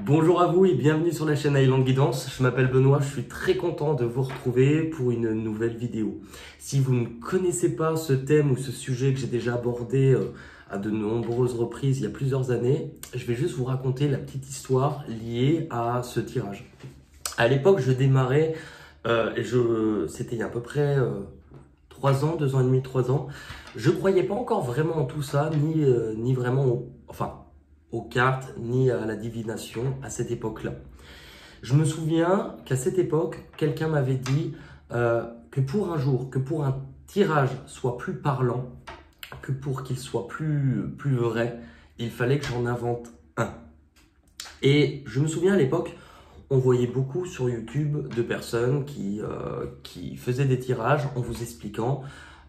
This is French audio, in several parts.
Bonjour à vous et bienvenue sur la chaîne Highland Guidance. Je m'appelle Benoît, je suis très content de vous retrouver pour une nouvelle vidéo. Si vous ne connaissez pas ce thème ou ce sujet que j'ai déjà abordé à de nombreuses reprises il y a plusieurs années, je vais juste vous raconter la petite histoire liée à ce tirage. À l'époque, je démarrais, c'était il y a à peu près 3 ans, 2 ans et demi, 3 ans. Je ne croyais pas encore vraiment en tout ça, ni vraiment, aux cartes, ni à la divination à cette époque-là. Je me souviens qu'à cette époque, quelqu'un m'avait dit que pour un jour, que pour un tirage soit plus parlant, que pour qu'il soit plus vrai, il fallait que j'en invente un. Et je me souviens à l'époque, on voyait beaucoup sur YouTube de personnes qui faisaient des tirages en vous expliquant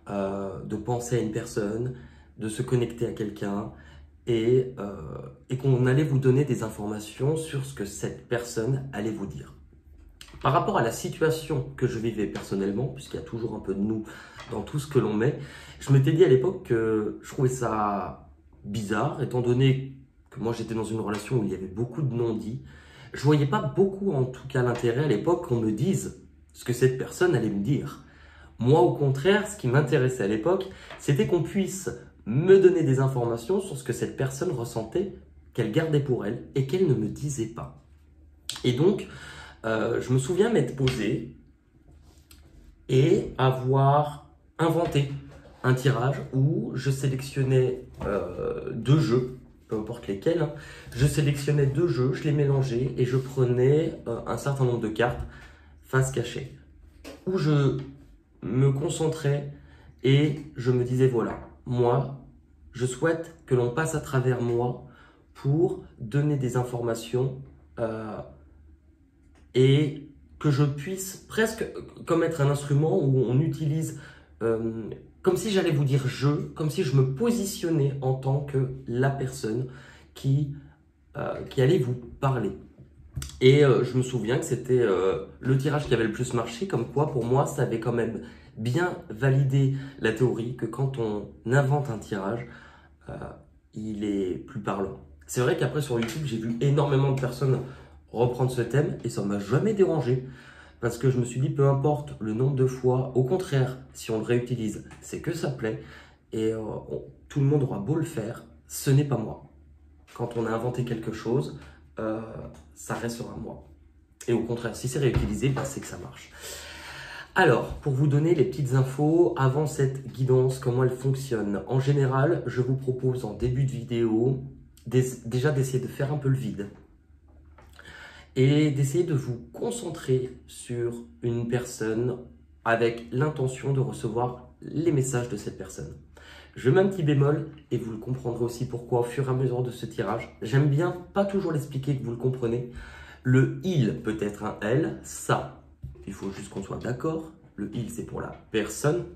de penser à une personne, de se connecter à quelqu'un et qu'on allait vous donner des informations sur ce que cette personne allait vous dire. Par rapport à la situation que je vivais personnellement, puisqu'il y a toujours un peu de nous dans tout ce que l'on met, je m'étais dit à l'époque que je trouvais ça bizarre, étant donné que moi j'étais dans une relation où il y avait beaucoup de non-dits. Je voyais pas beaucoup, en tout cas, l'intérêt à l'époque qu'on me dise ce que cette personne allait me dire. Moi, au contraire, ce qui m'intéressait à l'époque, c'était qu'on puisse me donner des informations sur ce que cette personne ressentait, qu'elle gardait pour elle et qu'elle ne me disait pas. Et donc, je me souviens m'être posé et avoir inventé un tirage où je sélectionnais 2 jeux, peu importe lesquels, hein. Je sélectionnais 2 jeux, je les mélangeais et je prenais un certain nombre de cartes face cachée, où je me concentrais et je me disais voilà, moi, je souhaite que l'on passe à travers moi pour donner des informations et que je puisse presque comme être un instrument où on utilise comme si j'allais vous dire je, comme si je me positionnais en tant que la personne qui allait vous parler. Et je me souviens que c'était le tirage qui avait le plus marché, comme quoi pour moi ça avait quand même bien validé la théorie que quand on invente un tirage, il est plus parlant. C'est vrai qu'après sur YouTube j'ai vu énormément de personnes reprendre ce thème et ça ne m'a jamais dérangé parce que je me suis dit peu importe le nombre de fois, au contraire si on le réutilise c'est que ça plaît et tout le monde aura beau le faire, ce n'est pas moi. Quand on a inventé quelque chose, ça restera moi. Et au contraire, si c'est réutilisé, bah, c'est que ça marche. Alors, pour vous donner les petites infos avant cette guidance, comment elle fonctionne. En général, je vous propose en début de vidéo déjà d'essayer de faire un peu le vide et d'essayer de vous concentrer sur une personne avec l'intention de recevoir les messages de cette personne. Je mets un petit bémol et vous le comprendrez aussi pourquoi au fur et à mesure de ce tirage. J'aime bien pas toujours l'expliquer que vous le comprenez. Le il peut être un elle, ça, il faut juste qu'on soit d'accord. Le il c'est pour la personne.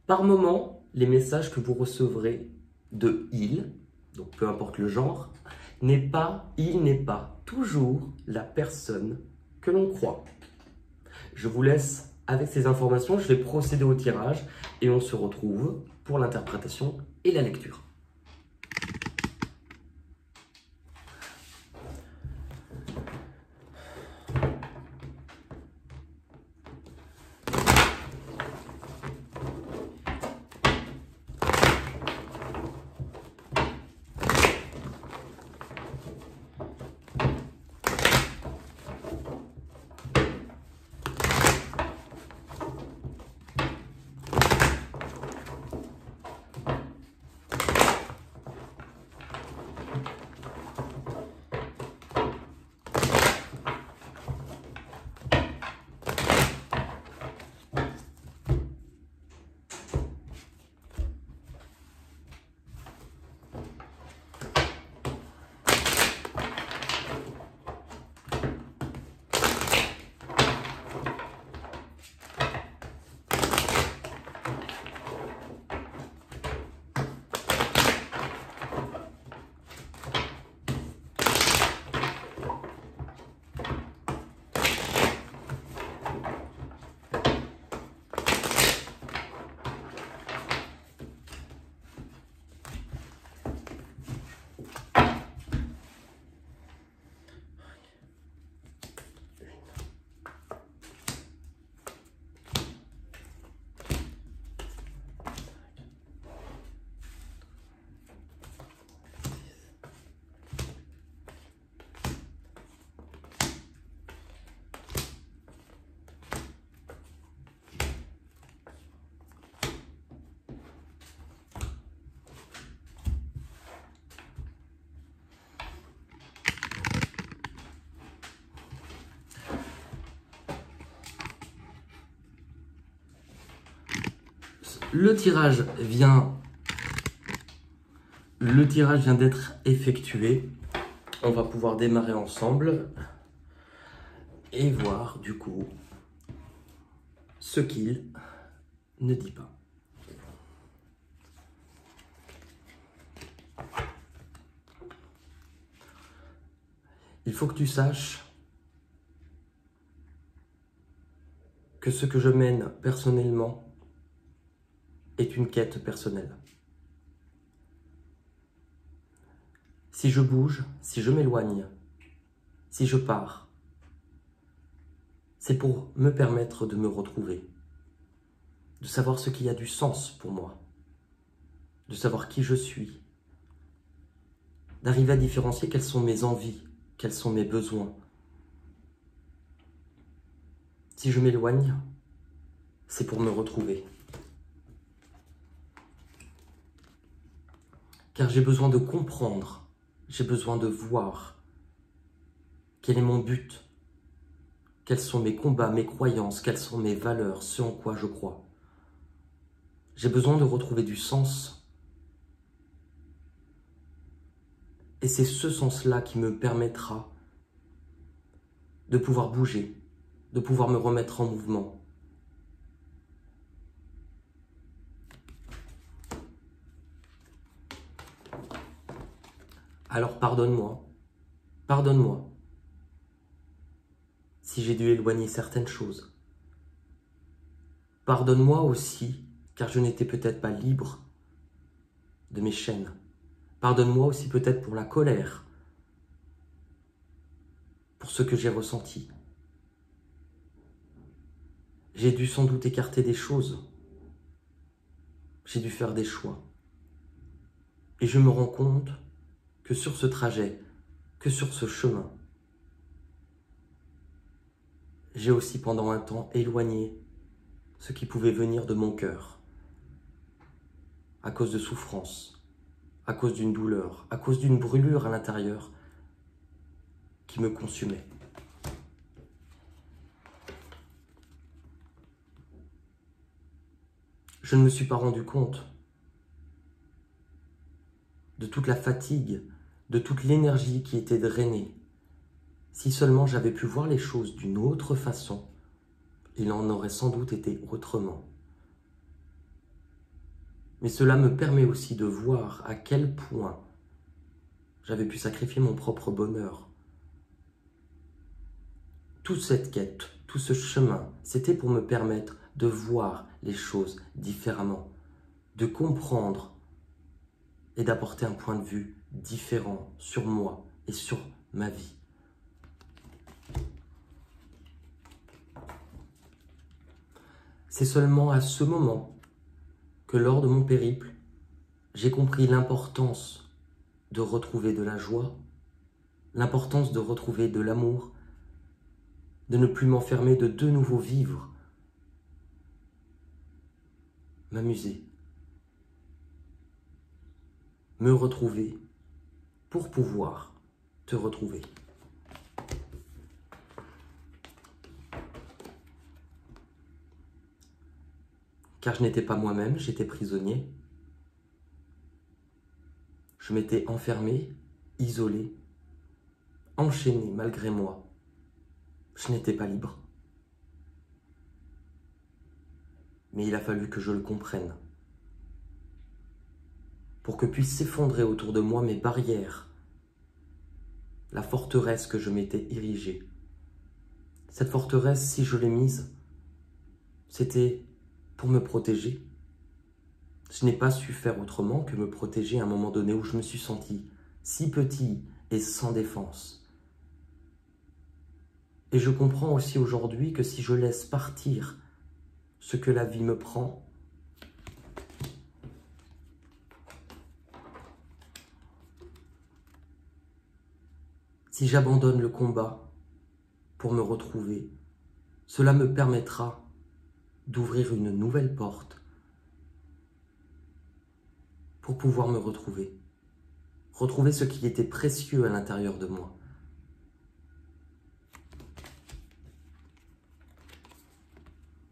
Par moment, les messages que vous recevrez de il, donc peu importe le genre, il n'est pas toujours la personne que l'on croit. Je vous laisse avec ces informations, je vais procéder au tirage et on se retrouve pour l'interprétation et la lecture. Le tirage vient d'être effectué. On va pouvoir démarrer ensemble et voir du coup ce qu'il ne dit pas. Il faut que tu saches que ce que je mène personnellement est une quête personnelle. Si je bouge, si je m'éloigne, si je pars, c'est pour me permettre de me retrouver, de savoir ce qui a du sens pour moi, de savoir qui je suis, d'arriver à différencier quelles sont mes envies, quels sont mes besoins. Si je m'éloigne, c'est pour me retrouver. Car j'ai besoin de comprendre, j'ai besoin de voir quel est mon but, quels sont mes combats, mes croyances, quelles sont mes valeurs, ce en quoi je crois. J'ai besoin de retrouver du sens. Et c'est ce sens-là qui me permettra de pouvoir bouger, de pouvoir me remettre en mouvement. Alors pardonne-moi, pardonne-moi, si j'ai dû éloigner certaines choses. Pardonne-moi aussi, car je n'étais peut-être pas libre de mes chaînes. Pardonne-moi aussi peut-être pour la colère, pour ce que j'ai ressenti. J'ai dû sans doute écarter des choses. J'ai dû faire des choix. Et je me rends compte que sur ce trajet, que sur ce chemin, j'ai aussi pendant un temps éloigné ce qui pouvait venir de mon cœur, à cause de souffrance, à cause d'une douleur, à cause d'une brûlure à l'intérieur qui me consumait. Je ne me suis pas rendu compte de toute la fatigue, de toute l'énergie qui était drainée. Si seulement j'avais pu voir les choses d'une autre façon, il en aurait sans doute été autrement. Mais cela me permet aussi de voir à quel point j'avais pu sacrifier mon propre bonheur. Toute cette quête, tout ce chemin, c'était pour me permettre de voir les choses différemment, de comprendre et d'apporter un point de vue différent sur moi et sur ma vie. C'est seulement à ce moment que lors de mon périple, j'ai compris l'importance de retrouver de la joie, l'importance de retrouver de l'amour, de ne plus m'enfermer, de nouveau vivre, m'amuser, me retrouver pour pouvoir te retrouver. Car je n'étais pas moi-même, j'étais prisonnier. Je m'étais enfermé, isolé, enchaîné malgré moi. Je n'étais pas libre. Mais il a fallu que je le comprenne. Pour que puissent s'effondrer autour de moi mes barrières, la forteresse que je m'étais érigée. Cette forteresse, si je l'ai mise, c'était pour me protéger. Je n'ai pas su faire autrement que me protéger à un moment donné où je me suis senti si petit et sans défense. Et je comprends aussi aujourd'hui que si je laisse partir ce que la vie me prend, si j'abandonne le combat pour me retrouver, cela me permettra d'ouvrir une nouvelle porte pour pouvoir me retrouver. Retrouver ce qui était précieux à l'intérieur de moi.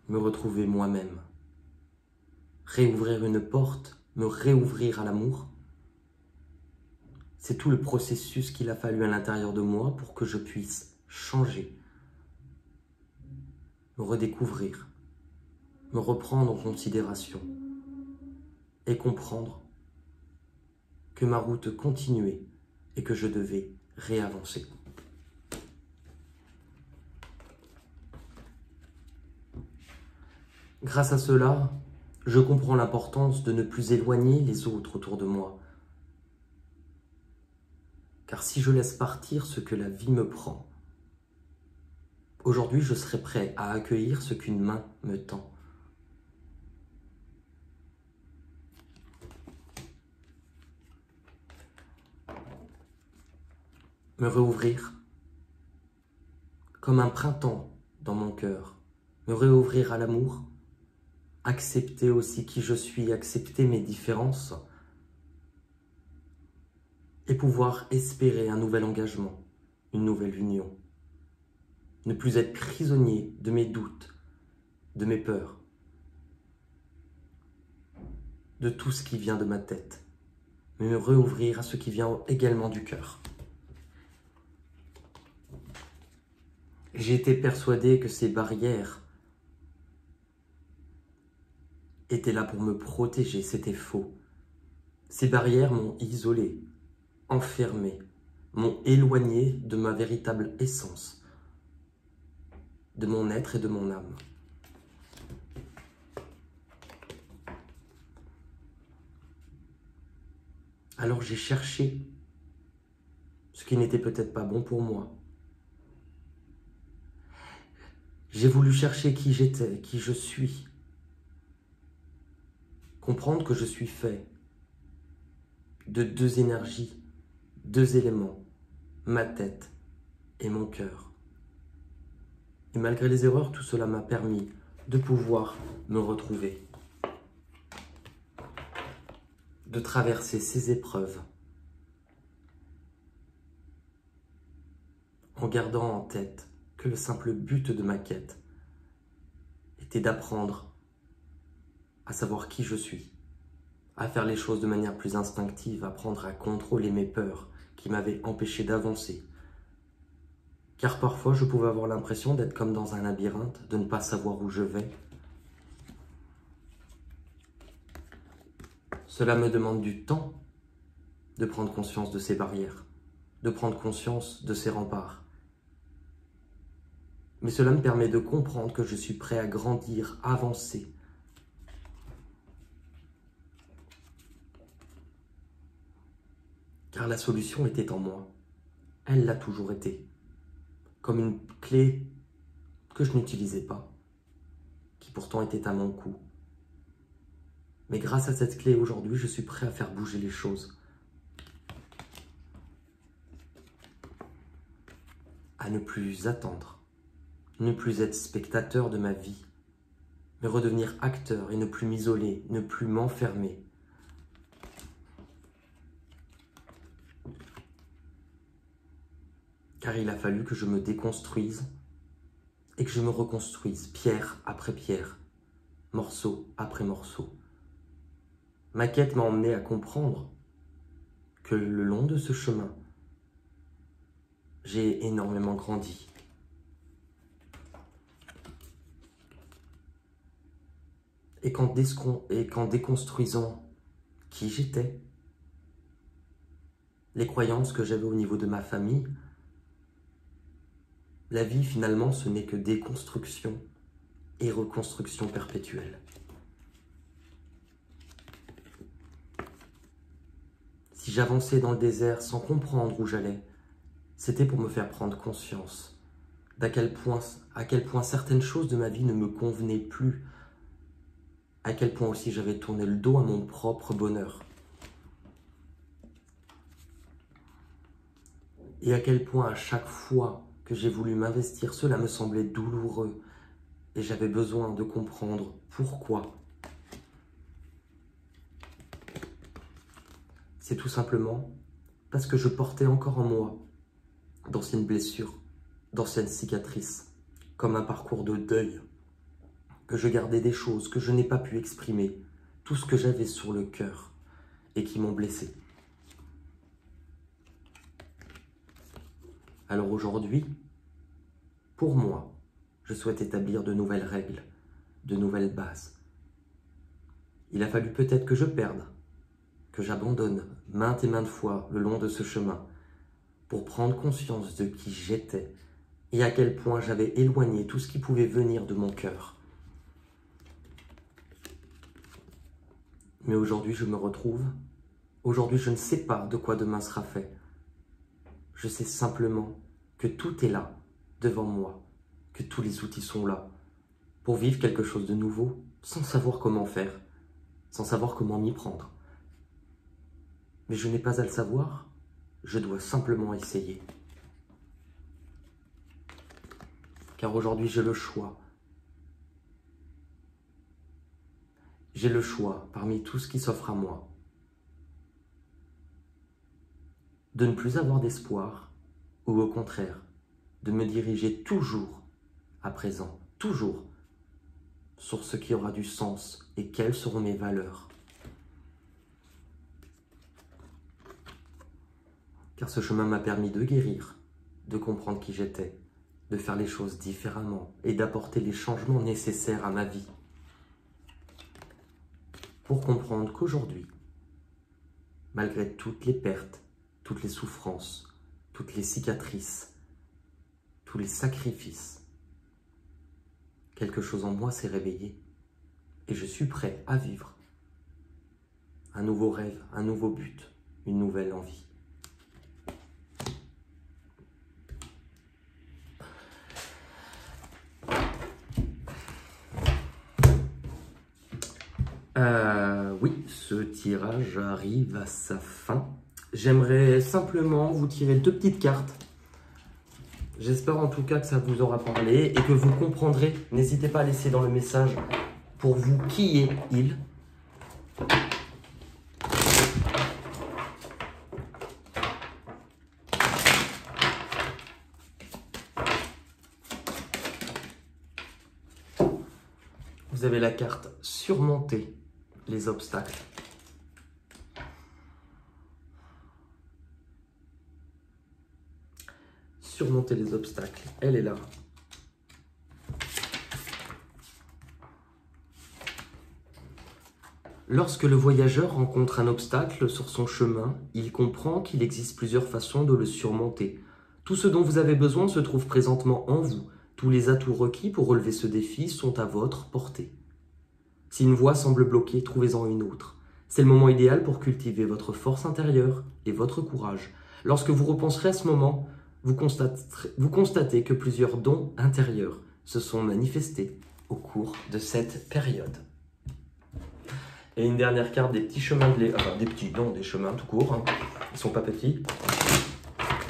Me retrouver moi-même. réouvrir une porte, me réouvrir à l'amour. C'est tout le processus qu'il a fallu à l'intérieur de moi pour que je puisse changer, me redécouvrir, me reprendre en considération et comprendre que ma route continuait et que je devais réavancer. Grâce à cela, je comprends l'importance de ne plus éloigner les autres autour de moi. Car si je laisse partir ce que la vie me prend, aujourd'hui je serai prêt à accueillir ce qu'une main me tend. Me réouvrir comme un printemps dans mon cœur, me réouvrir à l'amour, accepter aussi qui je suis, accepter mes différences et pouvoir espérer un nouvel engagement, une nouvelle union. Ne plus être prisonnier de mes doutes, de mes peurs, de tout ce qui vient de ma tête, mais me réouvrir à ce qui vient également du cœur. J'ai été persuadé que ces barrières étaient là pour me protéger, c'était faux. Ces barrières m'ont isolé, enfermé, m'ont éloigné de ma véritable essence, de mon être et de mon âme. Alors j'ai cherché ce qui n'était peut-être pas bon pour moi. J'ai voulu chercher qui j'étais, qui je suis. Comprendre que je suis fait de deux énergies, deux éléments, ma tête et mon cœur. Et malgré les erreurs, tout cela m'a permis de pouvoir me retrouver, de traverser ces épreuves en gardant en tête que le simple but de ma quête était d'apprendre à savoir qui je suis, à faire les choses de manière plus instinctive, apprendre à contrôler mes peurs qui m'avaient empêché d'avancer. Car parfois, je pouvais avoir l'impression d'être comme dans un labyrinthe, de ne pas savoir où je vais. Cela me demande du temps de prendre conscience de ces barrières, de prendre conscience de ces remparts. Mais cela me permet de comprendre que je suis prêt à grandir, avancer. Car la solution était en moi. Elle l'a toujours été. Comme une clé que je n'utilisais pas, qui pourtant était à mon cou. Mais grâce à cette clé, aujourd'hui, je suis prêt à faire bouger les choses. À ne plus attendre, ne plus être spectateur de ma vie, mais redevenir acteur et ne plus m'isoler, ne plus m'enfermer. Car il a fallu que je me déconstruise et que je me reconstruise pierre après pierre, morceau après morceau. Ma quête m'a emmené à comprendre que le long de ce chemin, j'ai énormément grandi. Et qu'en déconstruisant qui j'étais, les croyances que j'avais au niveau de ma famille, la vie finalement ce n'est que déconstruction et reconstruction perpétuelle. Si j'avançais dans le désert sans comprendre où j'allais, c'était pour me faire prendre conscience à quel point certaines choses de ma vie ne me convenaient plus, à quel point aussi j'avais tourné le dos à mon propre bonheur. Et à quel point à chaque fois que j'ai voulu m'investir, cela me semblait douloureux et j'avais besoin de comprendre pourquoi. C'est tout simplement parce que je portais encore en moi d'anciennes blessures, d'anciennes cicatrices, comme un parcours de deuil, que je gardais des choses que je n'ai pas pu exprimer, tout ce que j'avais sur le cœur et qui m'ont blessé. Alors aujourd'hui, pour moi, je souhaite établir de nouvelles règles, de nouvelles bases. Il a fallu peut-être que je perde, que j'abandonne maintes et maintes fois le long de ce chemin pour prendre conscience de qui j'étais et à quel point j'avais éloigné tout ce qui pouvait venir de mon cœur. Mais aujourd'hui, je me retrouve. Aujourd'hui, je ne sais pas de quoi demain sera fait. Je sais simplement que tout est là, devant moi, que tous les outils sont là, pour vivre quelque chose de nouveau, sans savoir comment faire, sans savoir comment m'y prendre. Mais je n'ai pas à le savoir, je dois simplement essayer. Car aujourd'hui, j'ai le choix. J'ai le choix parmi tout ce qui s'offre à moi. De ne plus avoir d'espoir, ou au contraire, de me diriger toujours à présent, toujours, sur ce qui aura du sens et quelles seront mes valeurs. Car ce chemin m'a permis de guérir, de comprendre qui j'étais, de faire les choses différemment et d'apporter les changements nécessaires à ma vie. Pour comprendre qu'aujourd'hui, malgré toutes les pertes, toutes les souffrances, toutes les cicatrices, tous les sacrifices, quelque chose en moi s'est réveillé et je suis prêt à vivre un nouveau rêve, un nouveau but, une nouvelle envie. Oui, ce tirage arrive à sa fin. J'aimerais simplement vous tirer 2 petites cartes. J'espère en tout cas que ça vous aura parlé et que vous comprendrez. N'hésitez pas à laisser dans le message pour vous qui est il. Vous avez la carte surmonter les obstacles. Surmonter les obstacles, elle est là. Lorsque le voyageur rencontre un obstacle sur son chemin, il comprend qu'il existe plusieurs façons de le surmonter. Tout ce dont vous avez besoin se trouve présentement en vous. Tous les atouts requis pour relever ce défi sont à votre portée. Si une voie semble bloquée, trouvez-en une autre. C'est le moment idéal pour cultiver votre force intérieure et votre courage. Lorsque vous repenserez à ce moment, vous constatez que plusieurs dons intérieurs se sont manifestés au cours de cette période. Et une dernière carte des petits chemins de l'éveil, enfin des petits, non, des chemins tout court, hein. Ils ne sont pas petits,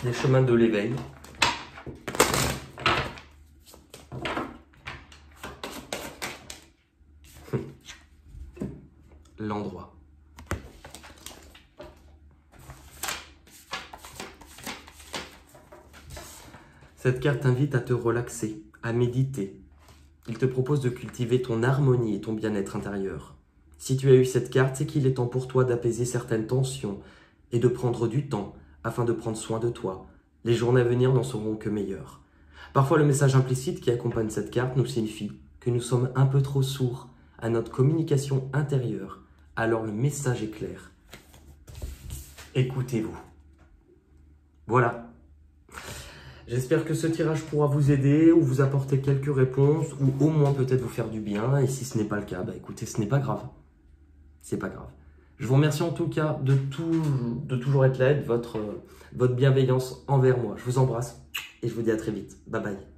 des chemins de l'éveil. L'endroit. Cette carte t'invite à te relaxer, à méditer. Il te propose de cultiver ton harmonie et ton bien-être intérieur. Si tu as eu cette carte, c'est qu'il est temps pour toi d'apaiser certaines tensions et de prendre du temps afin de prendre soin de toi. Les journées à venir n'en seront que meilleures. Parfois, le message implicite qui accompagne cette carte nous signifie que nous sommes un peu trop sourds à notre communication intérieure. Alors le message est clair. Écoutez-vous. Voilà. J'espère que ce tirage pourra vous aider ou vous apporter quelques réponses ou au moins peut-être vous faire du bien. Et si ce n'est pas le cas, bah écoutez, ce n'est pas grave. C'est pas grave. Je vous remercie en tout cas de toujours être là, de votre bienveillance envers moi. Je vous embrasse et je vous dis à très vite. Bye bye.